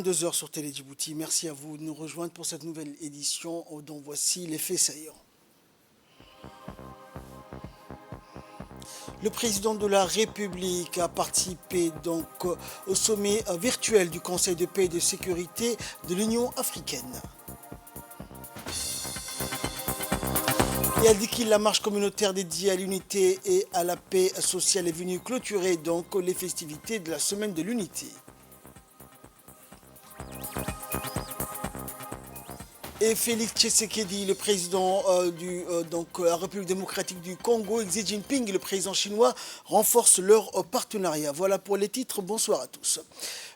22 heures sur Télé Djibouti. Merci à vous de nous rejoindre pour cette nouvelle édition dont voici les faits saillants. Le président de la République a participé donc au sommet virtuel du Conseil de paix et de sécurité de l'Union africaine. Et a dit que la marche communautaire dédiée à l'unité et à la paix sociale est venue clôturer donc les festivités de la semaine de l'unité. Et Félix Tshisekedi, le président de la République démocratique du Congo, et Xi Jinping, le président chinois, renforcent leur partenariat. Voilà pour les titres. Bonsoir à tous.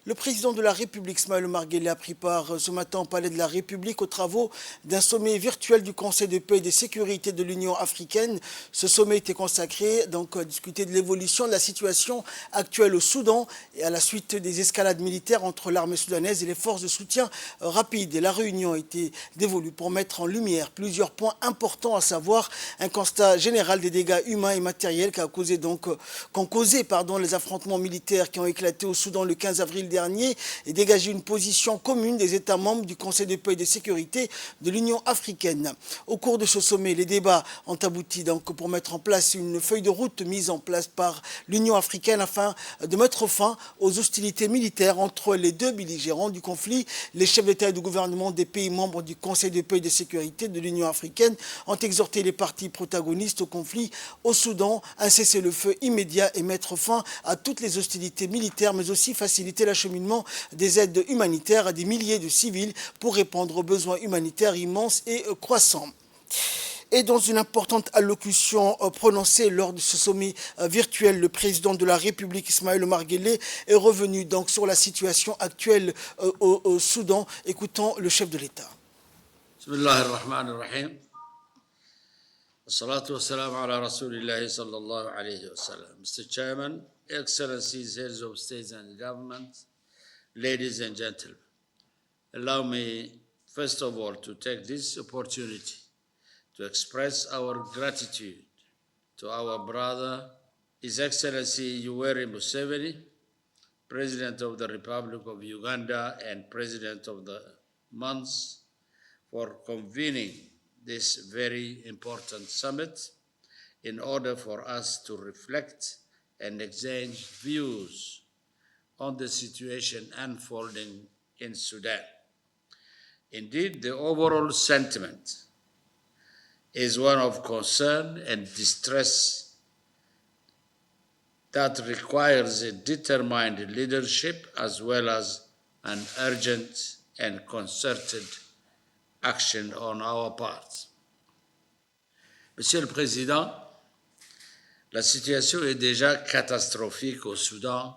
Le président de la République, Ismaël Omar Guelleh, a pris part ce matin au Palais de la République aux travaux d'un sommet virtuel du Conseil de paix et de sécurité de l'Union africaine. Ce sommet était consacré à discuter de l'évolution de la situation actuelle au Soudan et à la suite des escalades militaires entre l'armée soudanaise et les forces de soutien rapide. Et la réunion a été dévolue pour mettre en lumière plusieurs points importants, à savoir un constat général des dégâts humains et matériels qu'ont causé les affrontements militaires qui ont éclaté au Soudan le 15 avril dernier et dégager une position commune des États membres du Conseil de paix et de sécurité de l'Union africaine. Au cours de ce sommet, les débats ont abouti pour mettre en place une feuille de route mise en place par l'Union africaine afin de mettre fin aux hostilités militaires entre les deux belligérants du conflit. Les chefs d'État et de gouvernement des pays membres du Conseil de paix et de sécurité de l'Union africaine ont exhorté les parties protagonistes au conflit au Soudan à un cessez-le-feu immédiat et mettre fin à toutes les hostilités militaires, mais aussi faciliter l'acheminement des aides humanitaires à des milliers de civils pour répondre aux besoins humanitaires immenses et croissants. Et dans une importante allocution prononcée lors de ce sommet virtuel, le président de la République, Ismaël Omar Guelleh, est revenu donc sur la situation actuelle au Soudan. Écoutons le chef de l'État. Bismillahirrahmanirrahim. Wassalatu wassalamu ala Rasulillahi sallallahu alayhi wa sallam. Mr. Chairman, Excellencies, heads of states and governments, ladies and gentlemen, allow me first of all to take this opportunity to express our gratitude to our brother, His Excellency Yoweri Museveni, President of the Republic of Uganda and President of the MONUS, for convening this very important summit in order for us to reflect and exchange views on the situation unfolding in Sudan. Indeed, the overall sentiment is one of concern and distress that requires a determined leadership as well as an urgent and concerted action on our part. Monsieur le Président, la situation est déjà catastrophique au Soudan,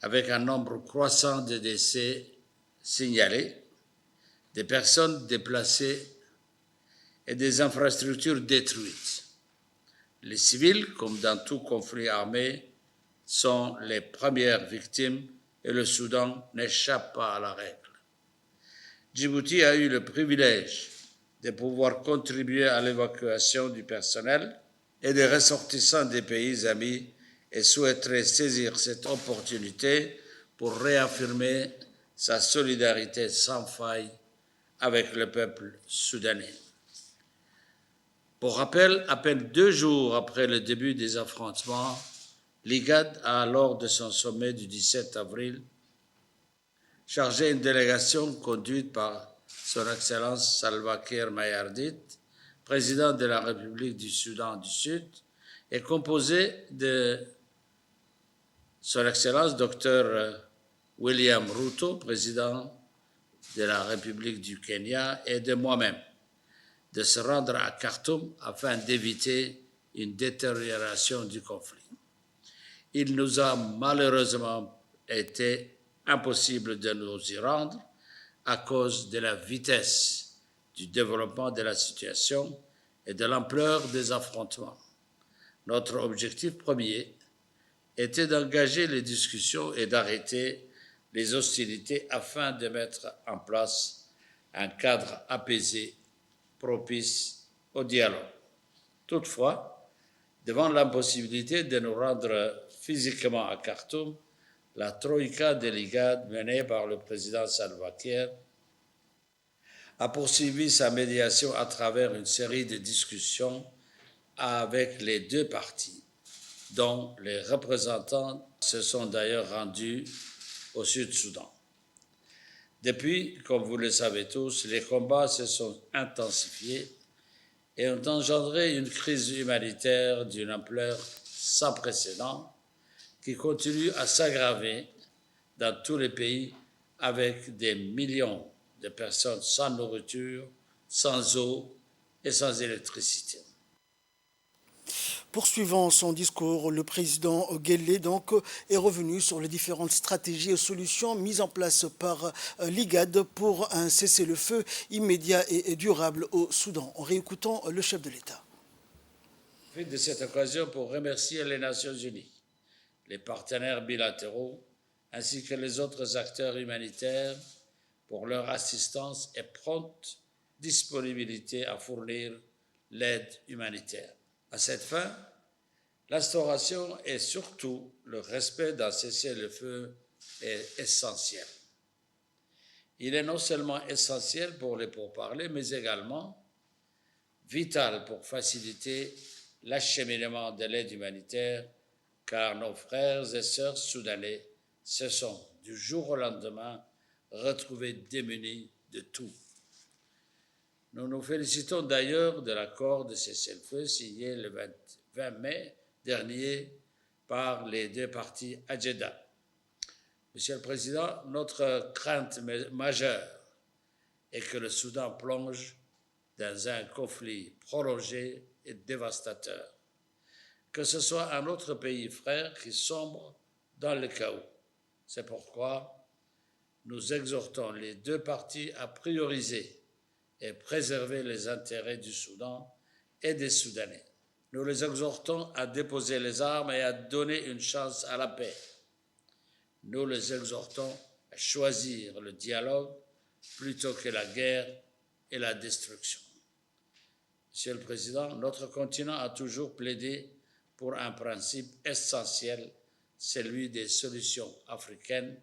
avec un nombre croissant de décès signalés, des personnes déplacées et des infrastructures détruites. Les civils, comme dans tout conflit armé, sont les premières victimes et le Soudan n'échappe pas à la règle. Djibouti a eu le privilège de pouvoir contribuer à l'évacuation du personnel et des ressortissants des pays amis et souhaiterait saisir cette opportunité pour réaffirmer sa solidarité sans faille avec le peuple soudanais. Pour rappel, à peine 2 jours après le début des affrontements, l'IGAD a, lors de son sommet du 17 avril, chargé une délégation conduite par Son Excellence Salva Kiir Mayardit, président de la République du Soudan du Sud, est composée de Son Excellence Dr William Ruto, président de la République du Kenya, et de moi-même, de se rendre à Khartoum afin d'éviter une détérioration du conflit. Il nous a malheureusement été impossible de nous y rendre à cause de la vitesse du développement de la situation et de l'ampleur des affrontements. Notre objectif premier était d'engager les discussions et d'arrêter les hostilités afin de mettre en place un cadre apaisé, propice au dialogue. Toutefois, devant l'impossibilité de nous rendre physiquement à Khartoum, la Troïka de l'IGAD menée par le président Salva Kiir a poursuivi sa médiation à travers une série de discussions avec les deux parties, dont les représentants se sont d'ailleurs rendus au Sud-Soudan. Depuis, comme vous le savez tous, les combats se sont intensifiés et ont engendré une crise humanitaire d'une ampleur sans précédent qui continue à s'aggraver dans tous les pays avec des millions de personnes sans nourriture, sans eau et sans électricité. Poursuivant son discours, le président Guelleh est revenu sur les différentes stratégies et solutions mises en place par l'IGAD pour un cessez-le-feu immédiat et durable au Soudan. En réécoutant le chef de l'État. Je profite de cette occasion pour remercier les Nations Unies, les partenaires bilatéraux, ainsi que les autres acteurs humanitaires pour leur assistance et prompte disponibilité à fournir l'aide humanitaire. À cette fin, l'instauration et surtout le respect d'un cessez-le-feu est essentiel. Il est non seulement essentiel pour les pourparlers, mais également vital pour faciliter l'acheminement de l'aide humanitaire, car nos frères et sœurs soudanais se sont, du jour au lendemain, retrouvés démunis de tout. Nous nous félicitons d'ailleurs de l'accord de cessez-le-feu signé le 20 mai dernier par les deux parties à Jeddah. Monsieur le Président, notre crainte majeure est que le Soudan plonge dans un conflit prolongé et dévastateur, que ce soit un autre pays frère qui sombre dans le chaos. C'est pourquoi nous exhortons les deux parties à prioriser et préserver les intérêts du Soudan et des Soudanais. Nous les exhortons à déposer les armes et à donner une chance à la paix. Nous les exhortons à choisir le dialogue plutôt que la guerre et la destruction. Monsieur le Président, notre continent a toujours plaidé pour un principe essentiel, celui des solutions africaines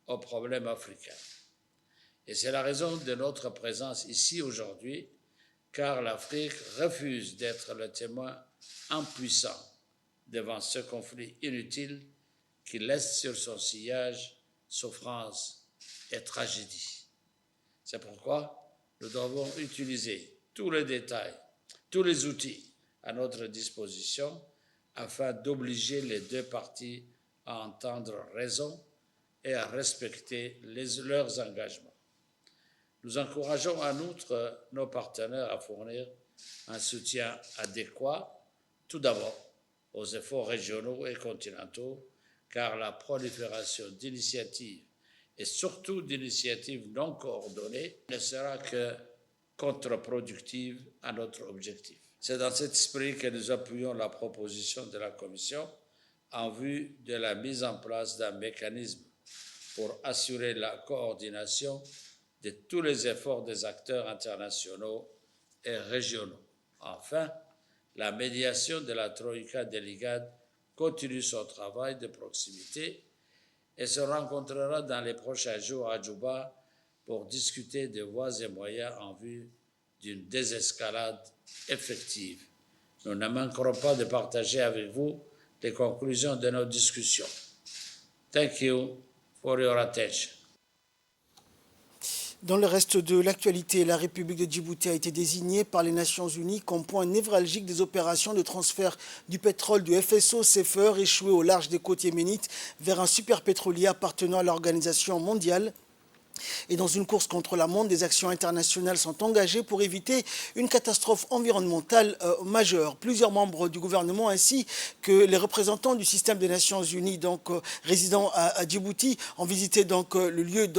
aux problèmes africains. Et c'est la raison de notre présence ici aujourd'hui, car l'Afrique refuse d'être le témoin impuissant devant ce conflit inutile qui laisse sur son sillage souffrance et tragédie. C'est pourquoi nous devons utiliser tous les détails, tous les outils à notre disposition afin d'obliger les deux parties à entendre raison et à respecter leurs engagements. Nous encourageons en outre nos partenaires à fournir un soutien adéquat, tout d'abord aux efforts régionaux et continentaux, car la prolifération d'initiatives et surtout d'initiatives non coordonnées ne sera que contre-productive à notre objectif. C'est dans cet esprit que nous appuyons la proposition de la Commission en vue de la mise en place d'un mécanisme pour assurer la coordination de tous les efforts des acteurs internationaux et régionaux. Enfin, la médiation de la Troïka de l'IGAD continue son travail de proximité et se rencontrera dans les prochains jours à Djouba pour discuter de voies et moyens en vue d'une désescalade effective. Nous ne manquerons pas de partager avec vous les conclusions de nos discussions. Thank you for your attention. Dans le reste de l'actualité, la République de Djibouti a été désignée par les Nations Unies comme point névralgique des opérations de transfert du pétrole du FSO Safer échoué au large des côtes yéménites vers un superpétrolier appartenant à l'Organisation mondiale. Et dans une course contre la montre, des actions internationales sont engagées pour éviter une catastrophe environnementale majeure. Plusieurs membres du gouvernement ainsi que les représentants du système des Nations Unies résidant à Djibouti ont visité le lieu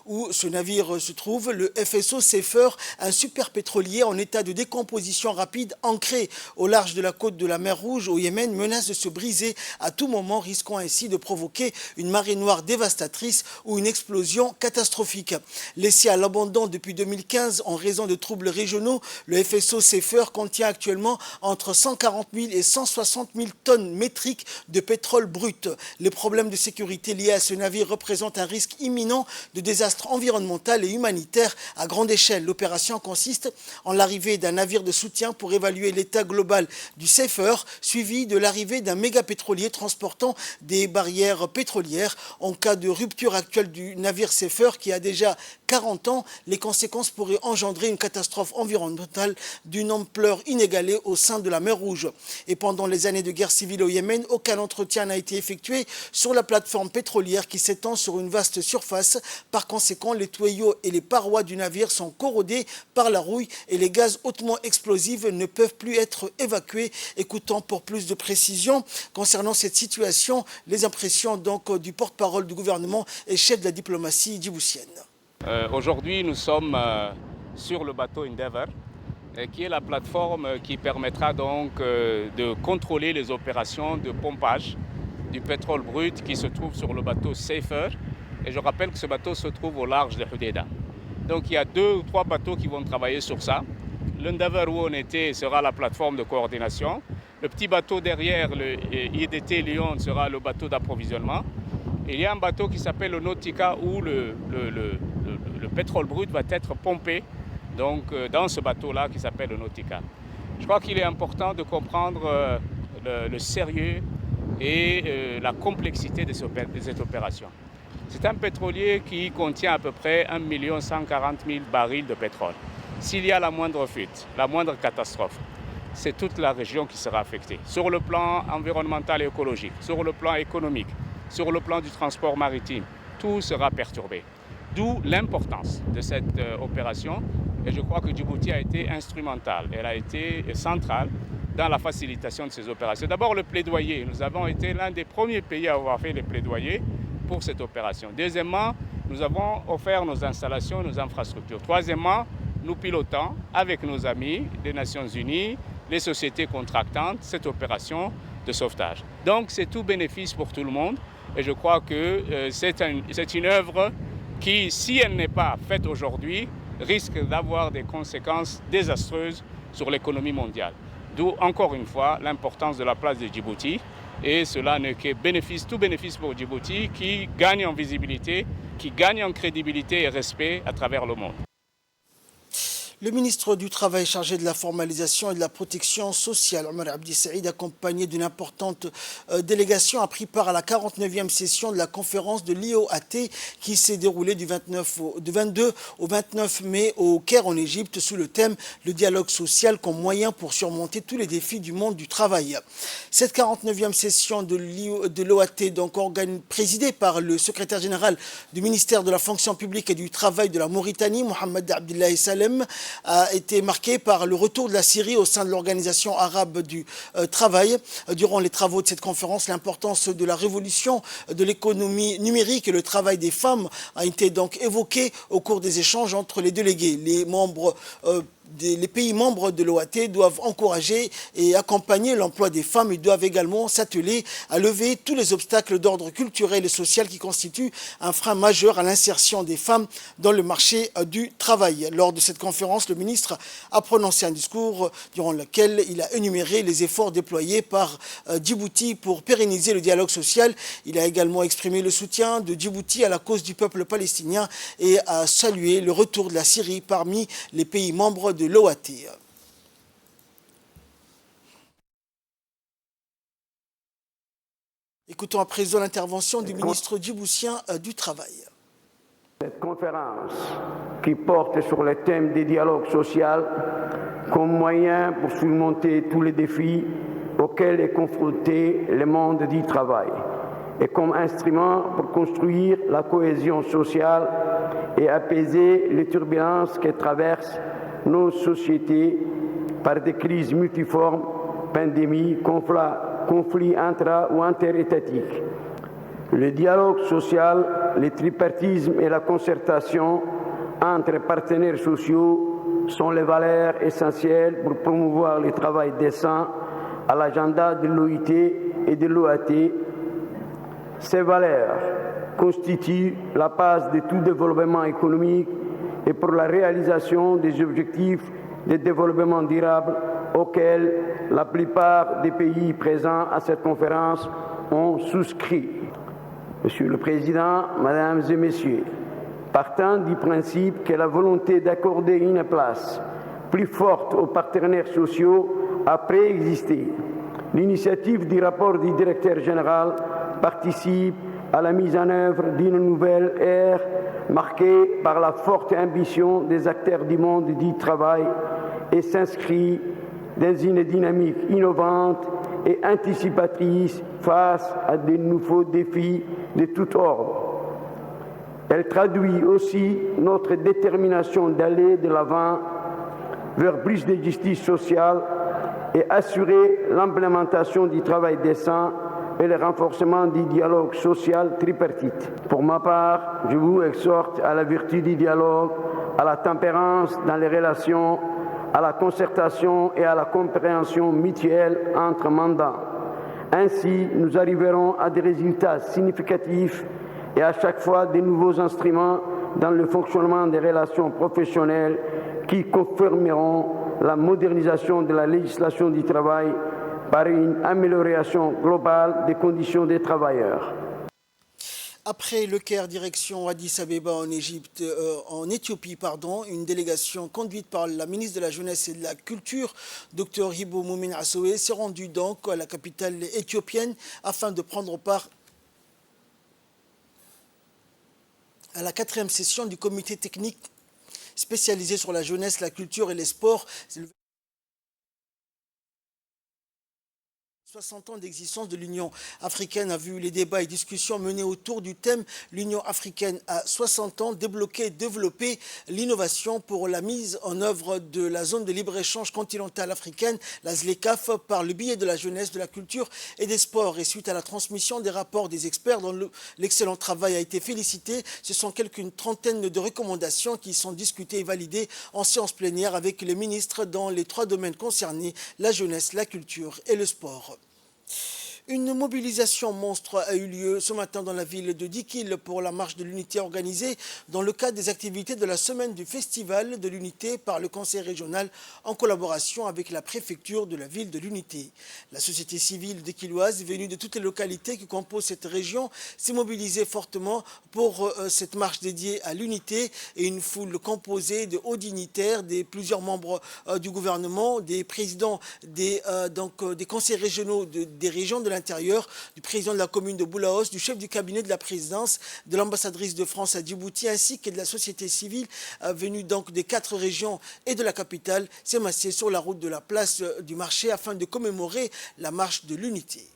où ce navire se trouve, le FSO Safer, un superpétrolier en état de décomposition rapide ancré au large de la côte de la mer Rouge au Yémen menace de se briser à tout moment, risquant ainsi de provoquer une marée noire dévastatrice ou une explosion catastrophique. catastrophique. Laissé à l'abandon depuis 2015 en raison de troubles régionaux, le FSO Safer contient actuellement entre 140 000 et 160 000 tonnes métriques de pétrole brut. Les problèmes de sécurité liés à ce navire représentent un risque imminent de désastre environnemental et humanitaire à grande échelle. L'opération consiste en l'arrivée d'un navire de soutien pour évaluer l'état global du Safer, suivi de l'arrivée d'un méga pétrolier transportant des barrières pétrolières. En cas de rupture actuelle du navire Safer, qui a déjà 40 ans, les conséquences pourraient engendrer une catastrophe environnementale d'une ampleur inégalée au sein de la mer Rouge. Et pendant les années de guerre civile au Yémen, aucun entretien n'a été effectué sur la plateforme pétrolière qui s'étend sur une vaste surface. Par conséquent, les tuyaux et les parois du navire sont corrodés par la rouille et les gaz hautement explosifs ne peuvent plus être évacués. Écoutons pour plus de précisions concernant cette situation les impressions donc du porte-parole du gouvernement et chef de la diplomatie djiboutienne. Aujourd'hui, nous sommes sur le bateau Endeavour, qui est la plateforme qui permettra donc de contrôler les opérations de pompage du pétrole brut qui se trouve sur le bateau Safer. Et je rappelle que ce bateau se trouve au large de Hodeida. Donc il y a 2 ou 3 bateaux qui vont travailler sur ça. L'Endeavour où on était sera la plateforme de coordination. Le petit bateau derrière, le IDT Lyon, sera le bateau d'approvisionnement. Il y a un bateau qui s'appelle le Nautica où le pétrole brut va être pompé donc, dans ce bateau-là qui s'appelle le Nautica. Je crois qu'il est important de comprendre le sérieux et la complexité de cette opération. C'est un pétrolier qui contient à peu près 1 140 000 barils de pétrole. S'il y a la moindre fuite, la moindre catastrophe, c'est toute la région qui sera affectée. Sur le plan environnemental et écologique, sur le plan économique, sur le plan du transport maritime, tout sera perturbé. D'où l'importance de cette opération. Et je crois que Djibouti a été instrumentale, elle a été centrale dans la facilitation de ces opérations. D'abord le plaidoyer. Nous avons été l'un des premiers pays à avoir fait les plaidoyers pour cette opération. Deuxièmement, nous avons offert nos installations, nos infrastructures. Troisièmement, nous pilotons avec nos amis des Nations Unies, les sociétés contractantes, cette opération de sauvetage. Donc c'est tout bénéfice pour tout le monde et je crois que c'est une œuvre qui, si elle n'est pas faite aujourd'hui, risque d'avoir des conséquences désastreuses sur l'économie mondiale. D'où, encore une fois, l'importance de la place de Djibouti. Et cela n'est que bénéfice, tout bénéfice pour Djibouti qui gagne en visibilité, qui gagne en crédibilité et respect à travers le monde. Le ministre du Travail chargé de la formalisation et de la protection sociale, Omar Abdi Saïd, accompagné d'une importante délégation, a pris part à la 49e session de la conférence de l'IOAT qui s'est déroulée du 22 au 29 mai au Caire en Égypte sous le thème « Le dialogue social comme moyen pour surmonter tous les défis du monde du travail ». Cette 49e session de l'IOAT, donc présidée par le secrétaire général du ministère de la fonction publique et du travail de la Mauritanie, Mohamed Abdullahi Salem, a été marqué par le retour de la Syrie au sein de l'Organisation arabe du travail. Durant les travaux de cette conférence, l'importance de la révolution de l'économie numérique et le travail des femmes a été donc évoqué au cours des échanges entre les délégués. Les pays membres de l'OAT doivent encourager et accompagner l'emploi des femmes. Ils doivent également s'atteler à lever tous les obstacles d'ordre culturel et social qui constituent un frein majeur à l'insertion des femmes dans le marché du travail. Lors de cette conférence, le ministre a prononcé un discours durant lequel il a énuméré les efforts déployés par Djibouti pour pérenniser le dialogue social. Il a également exprimé le soutien de Djibouti à la cause du peuple palestinien et a salué le retour de la Syrie parmi les pays membres de l'OAT. Écoutons à présent l'intervention du ministre djiboutien du Travail. Cette conférence qui porte sur le thème du dialogue social comme moyen pour surmonter tous les défis auxquels est confronté le monde du travail et comme instrument pour construire la cohésion sociale et apaiser les turbulences que traversent nos sociétés par des crises multiformes, pandémies, conflits intra- ou interétatiques. Le dialogue social, le tripartisme et la concertation entre partenaires sociaux sont les valeurs essentielles pour promouvoir le travail décent à l'agenda de l'OIT et de l'OAT. Ces valeurs constitue la base de tout développement économique et pour la réalisation des objectifs de développement durable auxquels la plupart des pays présents à cette conférence ont souscrit. Monsieur le Président, Mesdames et Messieurs, partant du principe que la volonté d'accorder une place plus forte aux partenaires sociaux a préexisté, l'initiative du rapport du directeur général participe à la mise en œuvre d'une nouvelle ère marquée par la forte ambition des acteurs du monde du travail et s'inscrit dans une dynamique innovante et anticipatrice face à de nouveaux défis de tout ordre. Elle traduit aussi notre détermination d'aller de l'avant vers plus de justice sociale et assurer l'implémentation du travail décent et le renforcement du dialogue social tripartite. Pour ma part, je vous exhorte à la vertu du dialogue, à la tempérance dans les relations, à la concertation et à la compréhension mutuelle entre mandats. Ainsi, nous arriverons à des résultats significatifs et à chaque fois de nouveaux instruments dans le fonctionnement des relations professionnelles qui confirmeront la modernisation de la législation du travail par une amélioration globale des conditions des travailleurs. Après le Caire, direction Addis Abeba en Éthiopie, une délégation conduite par la ministre de la Jeunesse et de la Culture, Dr Hibo Moumin Assoé, s'est rendue donc à la capitale éthiopienne afin de prendre part à la 4e session du comité technique spécialisé sur la jeunesse, la culture et les sports. 60 ans d'existence de l'Union africaine a vu les débats et discussions menés autour du thème « L'Union africaine a 60 ans, débloquer et développer l'innovation pour la mise en œuvre de la zone de libre-échange continentale africaine, la ZLECAf, par le biais de la jeunesse, de la culture et des sports ». Et suite à la transmission des rapports des experts dont l'excellent travail a été félicité, ce sont une trentaine de recommandations qui sont discutées et validées en séance plénière avec les ministres dans les 3 domaines concernés, la jeunesse, la culture et le sport. Une mobilisation monstre a eu lieu ce matin dans la ville de Dikil pour la marche de l'unité organisée dans le cadre des activités de la semaine du festival de l'unité par le conseil régional en collaboration avec la préfecture de la ville de l'unité. La société civile dikiloise venue de toutes les localités qui composent cette région s'est mobilisée fortement pour cette marche dédiée à l'unité et une foule composée de hauts dignitaires, des plusieurs membres du gouvernement, des présidents des conseils régionaux des régions de l'Intérieur, du président de la commune de Boulaos, du chef du cabinet de la présidence, de l'ambassadrice de France à Djibouti, ainsi que de la société civile venue donc des 4 régions et de la capitale, s'est massée sur la route de la place du marché afin de commémorer la marche de l'unité.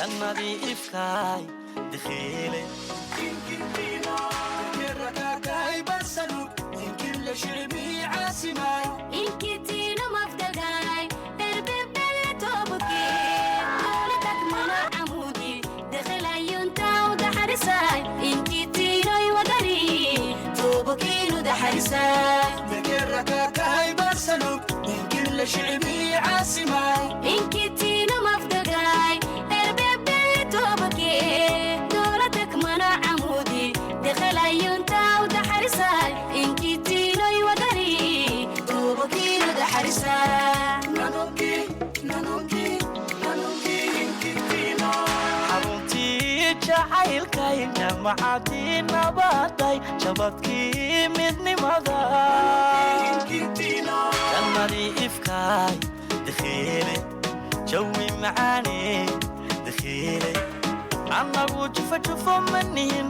جنبي إفكاي دخيلي يمكنتينا كركاكاي بسلوك يمكن لشربي عاصماي يمكنتينا مفدقاي اربب بلتوبكي دولتك منع عمودي دخل عيونتا ودحرساي يمكنتينا يودري توبكي ودحرساي كركاكاي بسلوك يمكن لشربي عاصماي يمكنتينا مفدقاي دولتك منع عمودي دخل عيونتا ودحرساي إنكي تينو يودري توبكي ودحرساي نانوكي نانوكي نانوكي إنكي تينو حرمتي جعيلكاي نمعتي نباتاي شبكي مدني مضاي إنكي تينو جنبي إفكاي دخيلي جوي معاني دخيلي anagu jufo manihin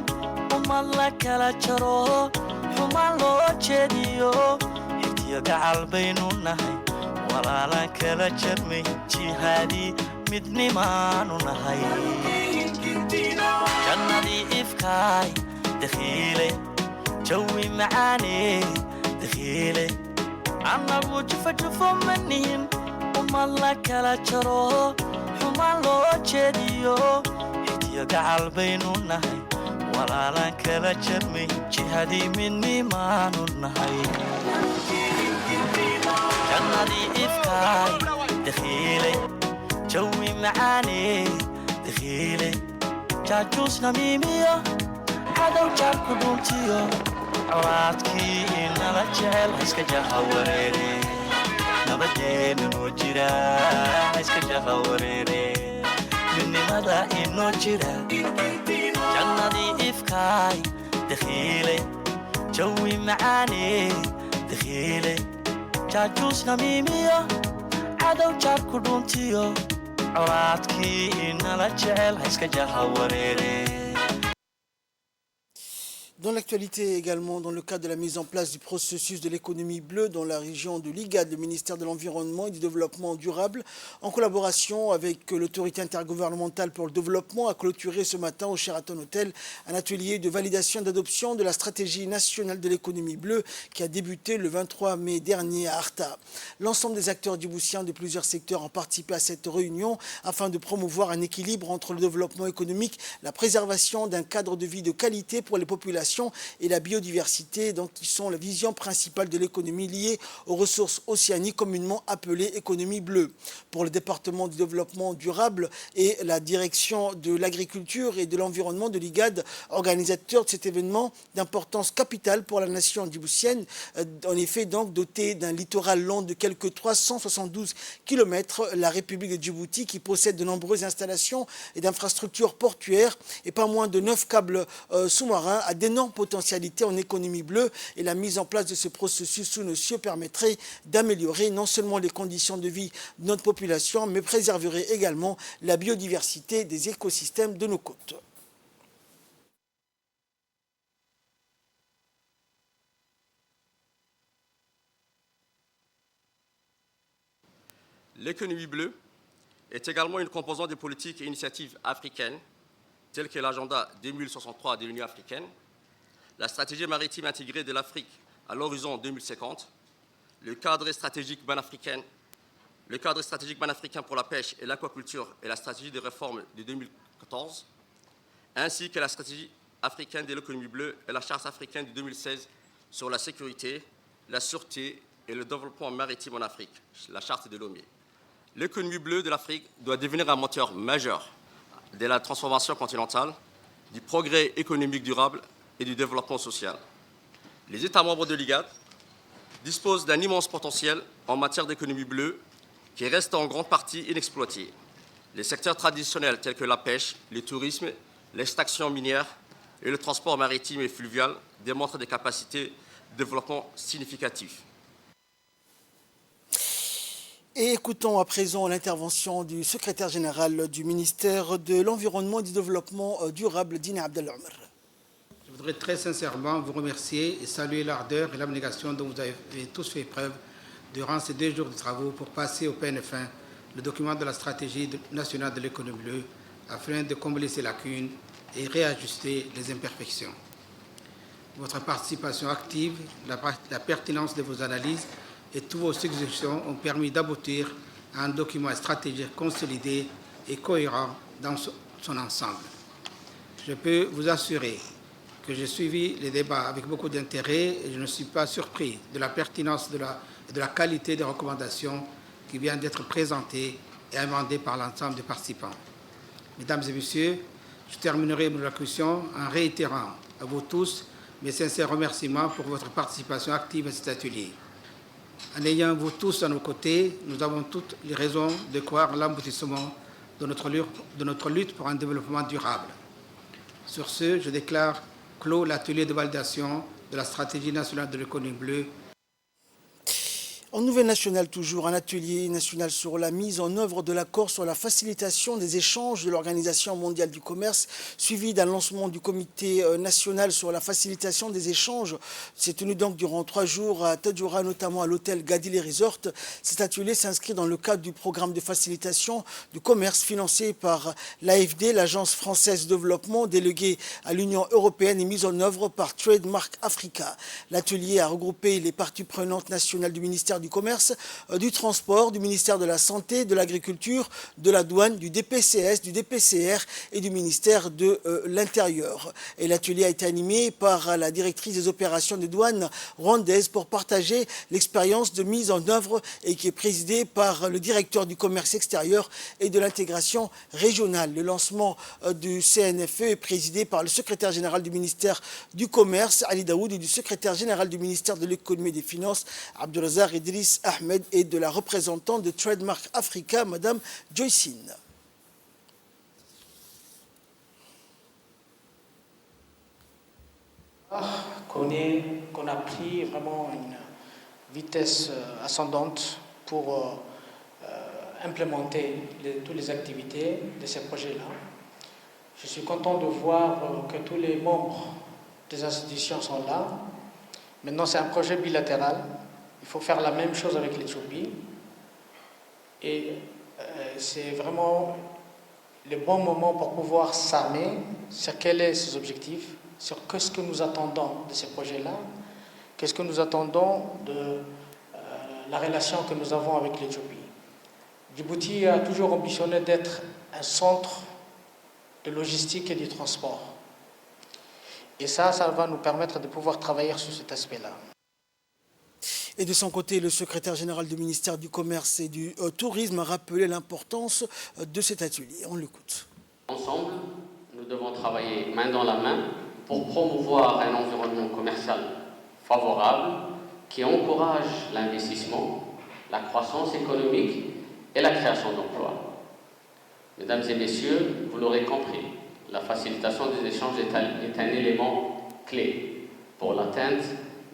uma la kala jaro xuma loo jeediyo intiya gacal baynu nahay walaalan kala jarmay jihaadi midnimaanu nahay jannadii ifkaay dakhiile jawi macaane dakhiile anagu jufo manihin uma la kala jaro xuma loo jeediyo gacal baynu nahay walaalaan kala jarmay jihadii midnimaanu nahay jannadii ifkaay dakhiilay jawi macaaney dakhiilay jaajuus namiimiyo cadow jaarku dhuntiyo colaadkii inala jecel iska jaha wareere nabadeena noo jira iska jaha wareere midnimada inoo jira jannadii ifkaay dakhiilay jawi macaaney dakhiilay jaajuus namiimiyo cadow jaarku dhuntiyo colaadkii inala jecel iska jaha wareere. Dans l'actualité également, dans le cadre de la mise en place du processus de l'économie bleue dans la région de l'IGAD, le ministère de l'Environnement et du Développement durable, en collaboration avec l'autorité intergouvernementale pour le développement, a clôturé ce matin au Sheraton Hotel un atelier de validation et d'adoption de la stratégie nationale de l'économie bleue qui a débuté le 23 mai dernier à Arta. L'ensemble des acteurs djiboutiens de plusieurs secteurs ont participé à cette réunion afin de promouvoir un équilibre entre le développement économique, la préservation d'un cadre de vie de qualité pour les populations et la biodiversité, donc, qui sont la vision principale de l'économie liée aux ressources océaniques, communément appelée économie bleue. Pour le département du développement durable et la direction de l'agriculture et de l'environnement de l'IGAD, organisateur de cet événement d'importance capitale pour la nation djiboutienne, en effet donc doté d'un littoral long de quelques 372 km, la République de Djibouti qui possède de nombreuses installations et d'infrastructures portuaires et pas moins de 9 câbles sous-marins à d'énormes potentialités en économie bleue, et la mise en place de ce processus sous nos cieux permettrait d'améliorer non seulement les conditions de vie de notre population, mais préserverait également la biodiversité des écosystèmes de nos côtes. L'économie bleue est également une composante des politiques et initiatives africaines, telles que l'agenda 2063 de l'Union africaine, la stratégie maritime intégrée de l'Afrique à l'horizon 2050, le cadre stratégique panafricain pour la pêche et l'aquaculture et la stratégie de réforme de 2014, ainsi que la stratégie africaine de l'économie bleue et la charte africaine de 2016 sur la sécurité, la sûreté et le développement maritime en Afrique, la charte de Lomé. L'économie bleue de l'Afrique doit devenir un moteur majeur de la transformation continentale, du progrès économique durable et du développement social. Les États membres de l'IGAD disposent d'un immense potentiel en matière d'économie bleue qui reste en grande partie inexploité. Les secteurs traditionnels tels que la pêche, le tourisme, l'extraction minière et le transport maritime et fluvial démontrent des capacités de développement significatives. Et écoutons à présent l'intervention du secrétaire général du ministère de l'Environnement et du Développement durable, Dina Abdel Omar. Je voudrais très sincèrement vous remercier et saluer l'ardeur et l'abnégation dont vous avez tous fait preuve durant ces 2 jours de travaux pour passer au PNF1 le document de la stratégie nationale de l'économie bleue afin de combler ces lacunes et réajuster les imperfections. Votre participation active, la pertinence de vos analyses et toutes vos suggestions ont permis d'aboutir à un document stratégique consolidé et cohérent dans son ensemble. Je peux vous assurer que j'ai suivi les débats avec beaucoup d'intérêt et je ne suis pas surpris de la pertinence et de la qualité des recommandations qui viennent d'être présentées et amendées par l'ensemble des participants. Mesdames et messieurs, je terminerai mon allocution en réitérant à vous tous mes sincères remerciements pour votre participation active à cet atelier. En ayant vous tous à nos côtés, nous avons toutes les raisons de croire en l'aboutissement de notre lutte pour un développement durable. Sur ce, je déclare clos l'atelier de validation de la stratégie nationale de l'économie bleue. En Nouvelle Nationale, toujours, un atelier national sur la mise en œuvre de l'accord sur la facilitation des échanges de l'Organisation mondiale du commerce, suivi d'un lancement du comité national sur la facilitation des échanges. C'est tenu donc durant 3 jours à Tadjoura, notamment à l'hôtel Gadili Resort. Cet atelier s'inscrit dans le cadre du programme de facilitation du commerce financé par l'AFD, l'Agence française de développement, déléguée à l'Union européenne et mise en œuvre par Trademark Africa. L'atelier a regroupé les parties prenantes nationales du ministère du Commerce, du Transport, du ministère de la Santé, de l'Agriculture, de la Douane, du DPCS, du DPCR et du ministère de l'Intérieur. Et l'atelier a été animé par la directrice des opérations des douanes rwandaises pour partager l'expérience de mise en œuvre et qui est présidée par le directeur du commerce extérieur et de l'intégration régionale. Le lancement du CNFE est présidé par le secrétaire général du ministère du Commerce, Ali Daoud, et du secrétaire général du ministère de l'Économie et des Finances, Abdelrazak Idriss Ahmed, et de la représentante de Trademark Africa, Madame Joycine. Qu'on a pris vraiment une vitesse ascendante pour implémenter toutes les activités de ces projets-là. Je suis content de voir que tous les membres des institutions sont là. Maintenant, c'est un projet bilatéral. Il faut faire la même chose avec l'Éthiopie. Et c'est vraiment le bon moment pour pouvoir s'armer sur quels sont ses objectifs, sur qu'est-ce que nous attendons de ces projets-là, qu'est-ce que nous attendons de la relation que nous avons avec l'Éthiopie. Djibouti a toujours ambitionné d'être un centre de logistique et du transport. Et ça va nous permettre de pouvoir travailler sur cet aspect-là. Et de son côté, le secrétaire général du ministère du Commerce et du Tourisme a rappelé l'importance de cet atelier. On l'écoute. Ensemble, nous devons travailler main dans la main pour promouvoir un environnement commercial favorable qui encourage l'investissement, la croissance économique et la création d'emplois. Mesdames et messieurs, vous l'aurez compris, la facilitation des échanges est un élément clé pour l'atteinte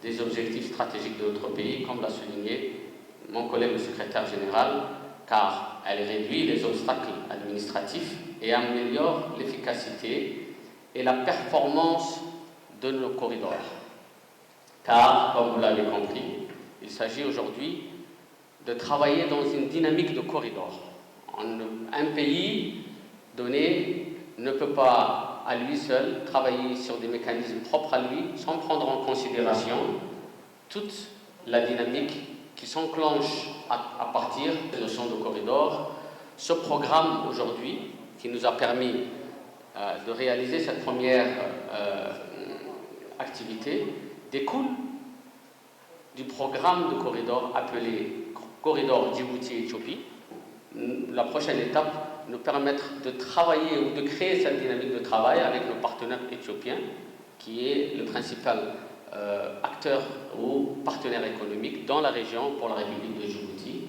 des objectifs stratégiques de notre pays, comme l'a souligné mon collègue le secrétaire général, car elle réduit les obstacles administratifs et améliore l'efficacité et la performance de nos corridors. Car, comme vous l'avez compris, il s'agit aujourd'hui de travailler dans une dynamique de corridor. Un pays donné ne peut pas à lui seul travailler sur des mécanismes propres à lui sans prendre en considération toute la dynamique qui s'enclenche à partir de notions de corridor. Ce programme aujourd'hui qui nous a permis de réaliser cette première activité découle du programme de corridor appelé Corridor Djibouti-Éthiopie. La prochaine étape nous permettre de travailler ou de créer cette dynamique de travail avec nos partenaires éthiopiens, qui est le principal acteur ou partenaire économique dans la région pour la République de Djibouti.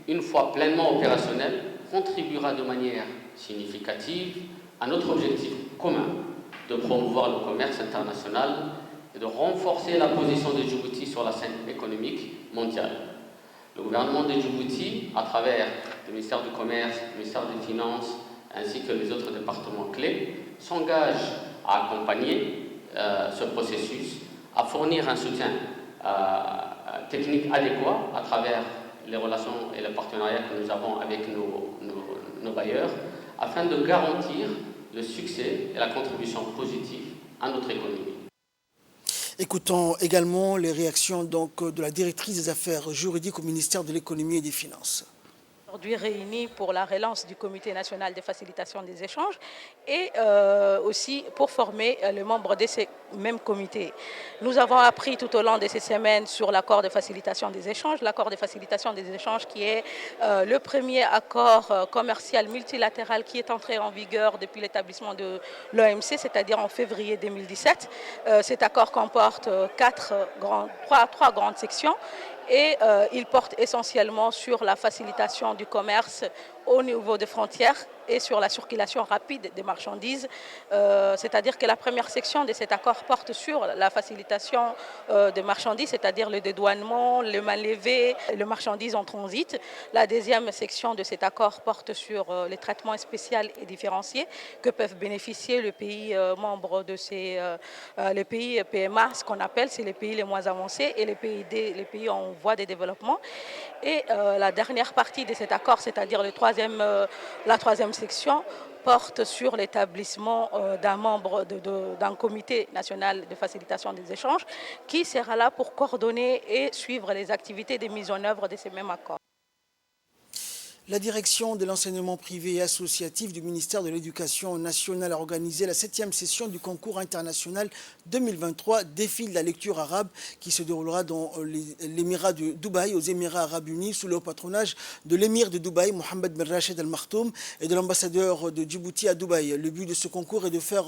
Une fois pleinement opérationnel, contribuera de manière significative à notre objectif commun de promouvoir le commerce international et de renforcer la position de Djibouti sur la scène économique mondiale. Le gouvernement de Djibouti, à travers le ministère du Commerce, le ministère des Finances, ainsi que les autres départements clés, s'engage à accompagner ce processus, à fournir un soutien technique adéquat à travers les relations et les partenariats que nous avons avec nos bailleurs, afin de garantir le succès et la contribution positive à notre économie. Écoutons également les réactions de la directrice des affaires juridiques au ministère de l'Économie et des Finances. Aujourd'hui réunis pour la relance du Comité national de facilitation des échanges et aussi pour former les membres de ces mêmes comités. Nous avons appris tout au long de ces semaines sur l'accord de facilitation des échanges. L'accord de facilitation des échanges qui est le premier accord commercial multilatéral qui est entré en vigueur depuis l'établissement de l'OMC, c'est-à-dire en février 2017. Cet accord comporte trois grandes sections. Et il porte essentiellement sur la facilitation du commerce au niveau des frontières et sur la circulation rapide des marchandises. C'est-à-dire que la première section de cet accord porte sur la facilitation des marchandises, c'est-à-dire le dédouanement, le mal-levé, les marchandises en transit. La deuxième section de cet accord porte sur les traitements spéciaux et différenciés que peuvent bénéficier les pays membres de les pays PMA, ce qu'on appelle, c'est les pays les moins avancés, et les pays en voie de développement. Et la dernière partie de cet accord, c'est-à-dire la troisième section, porte sur l'établissement d'un membre d'un comité national de facilitation des échanges qui sera là pour coordonner et suivre les activités de mise en œuvre de ces mêmes accords. La direction de l'enseignement privé et associatif du ministère de l'Éducation nationale a organisé la 7e session du concours international 2023 défi de la lecture arabe qui se déroulera dans l'émirat de Dubaï, aux Émirats arabes unis, sous le patronage de l'émir de Dubaï, Mohamed Ben Rachid Al Maktoum, et de l'ambassadeur de Djibouti à Dubaï. Le but de ce concours est de faire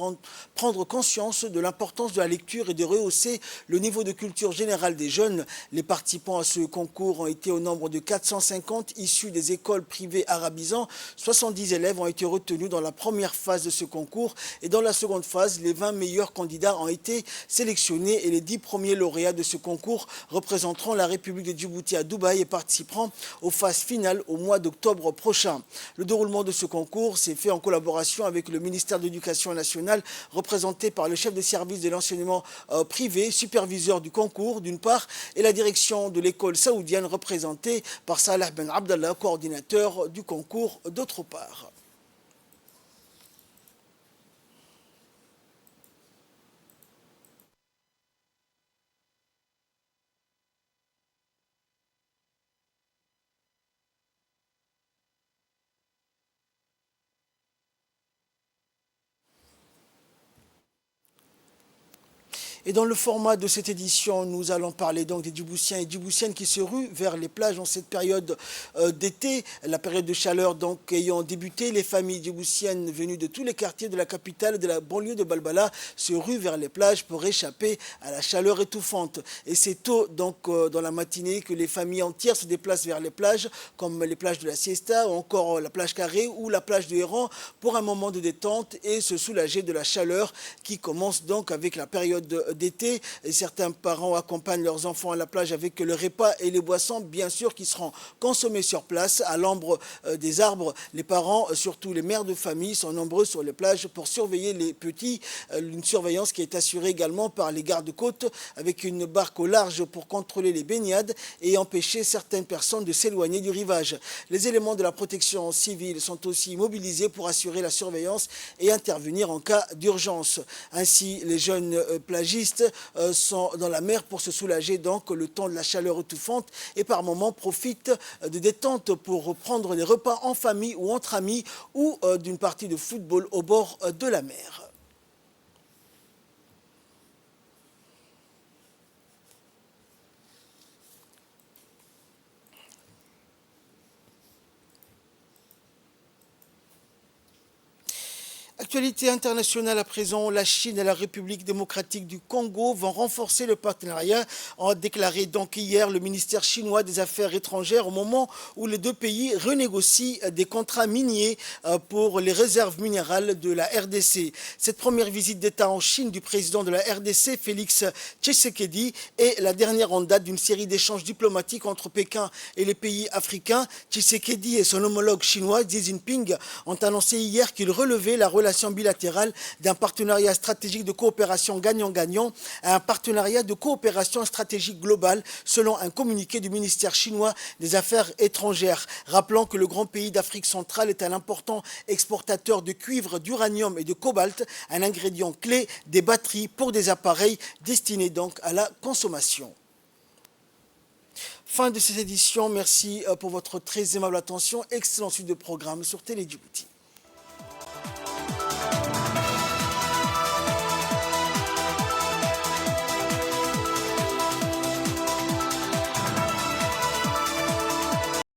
prendre conscience de l'importance de la lecture et de rehausser le niveau de culture générale des jeunes. Les participants à ce concours ont été au nombre de 450 issus des écoles privés arabisants. 70 élèves ont été retenus dans la première phase de ce concours et dans la seconde phase, les 20 meilleurs candidats ont été sélectionnés et les 10 premiers lauréats de ce concours représenteront la République de Djibouti à Dubaï et participeront aux phases finales au mois d'octobre prochain. Le déroulement de ce concours s'est fait en collaboration avec le ministère de l'Éducation nationale représenté par le chef de service de l'enseignement privé, superviseur du concours d'une part, et la direction de l'école saoudienne représentée par Salah Ben Abdallah, coordinateur du concours d'autre part. Et dans le format de cette édition, nous allons parler donc des Djiboutiens et Djiboutiennes qui se ruent vers les plages en cette période d'été, la période de chaleur donc ayant débuté. Les familles djiboutiennes venues de tous les quartiers de la capitale et de la banlieue de Balbala se ruent vers les plages pour échapper à la chaleur étouffante. Et c'est tôt donc dans la matinée que les familles entières se déplacent vers les plages, comme les plages de la Siesta ou encore la plage Carré ou la plage de Héran pour un moment de détente et se soulager de la chaleur qui commence donc avec la période d'été. Et certains parents accompagnent leurs enfants à la plage avec le repas et les boissons, bien sûr, qui seront consommés sur place à l'ombre des arbres. Les parents, surtout les mères de famille, sont nombreux sur les plages pour surveiller les petits. Une surveillance qui est assurée également par les gardes-côtes avec une barque au large pour contrôler les baignades et empêcher certaines personnes de s'éloigner du rivage. Les éléments de la protection civile sont aussi mobilisés pour assurer la surveillance et intervenir en cas d'urgence. Ainsi, les jeunes plagistes sont dans la mer pour se soulager donc le temps de la chaleur étouffante et par moments profitent de détente pour prendre des repas en famille ou entre amis ou d'une partie de football au bord de la mer. Actualité internationale à présent, la Chine et la République démocratique du Congo vont renforcer le partenariat, a déclaré donc hier le ministère chinois des Affaires étrangères au moment où les deux pays renégocient des contrats miniers pour les réserves minérales de la RDC. Cette première visite d'État en Chine du président de la RDC, Félix Tshisekedi, est la dernière en date d'une série d'échanges diplomatiques entre Pékin et les pays africains. Tshisekedi et son homologue chinois, Xi Jinping, ont annoncé hier qu'ils relevaient la relation bilatérale d'un partenariat stratégique de coopération gagnant-gagnant à un partenariat de coopération stratégique globale, selon un communiqué du ministère chinois des Affaires étrangères, rappelant que le grand pays d'Afrique centrale est un important exportateur de cuivre, d'uranium et de cobalt, un ingrédient clé des batteries pour des appareils destinés donc à la consommation. Fin de cette édition, merci pour votre très aimable attention. Excellente suite de programme sur Télé Djibouti.